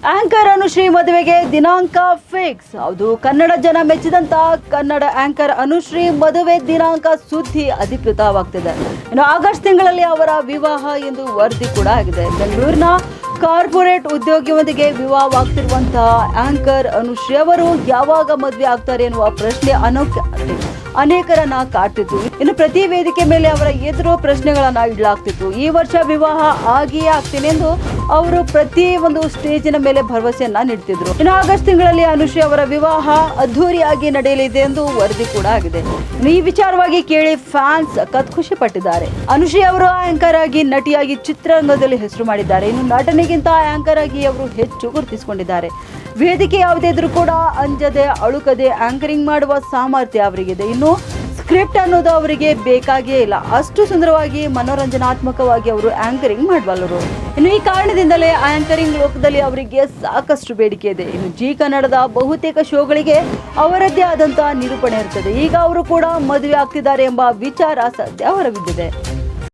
Anchor Anushree ಮದುವೆಗೆ ದಿನಾಂಕ fix. ಹೌದು, ಕನ್ನಡ ಜನ ಮೆಚ್ಚಿದಂತ ಕನ್ನಡ ಆಂಕರ್ ಅನುಶ್ರೀ ಮದುವೆ ದಿನಾಂಕ ಸುದ್ದಿ ಅಧಿಕೃತವಾಗ್ತಿದೆ. ಇನ್ನು ಆಗಸ್ಟ್ ತಿಂಗಳಲ್ಲಿ ಅವರ ವಿವಾಹ ಎಂದು ವರದಿ ಕೂಡ ಆಗಿದೆ. ಬೆಂಗಳೂರಿನ ಕಾರ್ಪೊರೇಟ್ ಉದ್ಯೋಗಿಯೊಂದಿಗೆ ವಿವಾಹವಾಗ್ತಿರುವಂತಹ ಆಂಕರ್ ಅನುಶ್ರೀ ಅವರು ಯಾವಾಗ ಮದುವೆ ಆಗ್ತಾರೆ ಎನ್ನುವ ಪ್ರಶ್ನೆ ಅನೇಕರನ್ನ ಕಾಡ್ತಿತ್ತು. ಇನ್ನು ಪ್ರತಿ ವೇದಿಕೆ ಮೇಲೆ ಅವರ ಎದುರು ಪ್ರಶ್ನೆಗಳನ್ನ ಇಡಲಾಗ್ತಿತ್ತು. ಈ ವರ್ಷ ವಿವಾಹ ಆಗಿಯೇ ಆಗ್ತೀನಿ ಎಂದು ಅವರು ಪ್ರತಿ ಒಂದು ಸ್ಟೇಜಿನ ಮೇಲೆ ಭರವಸೆಯನ್ನ ನೀಡ್ತಿದ್ರು. ಇನ್ನು ಆಗಸ್ಟ್ ತಿಂಗಳಲ್ಲಿ ಅನುಶ್ರೀ ಅವರ ವಿವಾಹ ಅದ್ದೂರಿಯಾಗಿ ನಡೆಯಲಿದೆ ಎಂದು ವರದಿ ಕೂಡ ಆಗಿದೆ. ಈ ವಿಚಾರವಾಗಿ ಕೇಳಿ ಫ್ಯಾನ್ಸ್ ಖುಷಿ ಪಟ್ಟಿದ್ದಾರೆ. ಅನುಶ್ರೀ ಅವರು ಆಂಕರ್ ಆಗಿ, ನಟಿಯಾಗಿ ಚಿತ್ರರಂಗದಲ್ಲಿ ಹೆಸರು ಮಾಡಿದ್ದಾರೆ. ಇನ್ನು ನಟನೆಗಿಂತ ಆಂಕರ್ ಆಗಿ ಅವರು ಹೆಚ್ಚು ಗುರುತಿಸಿಕೊಂಡಿದ್ದಾರೆ. ವೇದಿಕೆ ಯಾವುದೇ ಇದ್ರೂ ಕೂಡ ಅಂಜದೆ ಅಳುಕದೆ ಆಂಕರಿಂಗ್ ಮಾಡುವ ಸಾಮರ್ಥ್ಯ ಅವರಿಗಿದೆ. ಇನ್ನು ಸ್ಕ್ರಿಪ್ಟ್ ಅನ್ನೋದು ಅವರಿಗೆ ಬೇಕಾಗೇ ಇಲ್ಲ. ಅಷ್ಟು ಸುಂದರವಾಗಿ ಮನೋರಂಜನಾತ್ಮಕವಾಗಿ ಅವರು ಆಂಕರಿಂಗ್ ಮಾಡಬಲ್ಲರು. ಇನ್ನು ಈ ಕಾರಣದಿಂದಲೇ ಆಂಕರಿಂಗ್ ಲೋಕದಲ್ಲಿ ಅವರಿಗೆ ಸಾಕಷ್ಟು ಬೇಡಿಕೆ ಇದೆ. ಇನ್ನು ಜಿ ಕನ್ನಡದ ಬಹುತೇಕ ಶೋಗಳಿಗೆ ಅವರದ್ದೇ ಆದಂತಹ ನಿರೂಪಣೆ ಇರ್ತದೆ. ಈಗ ಅವರು ಕೂಡ ಮದುವೆ ಆಗ್ತಿದ್ದಾರೆ ಎಂಬ ವಿಚಾರ ಸದ್ಯ ಹೊರಬಿದ್ದಿದೆ.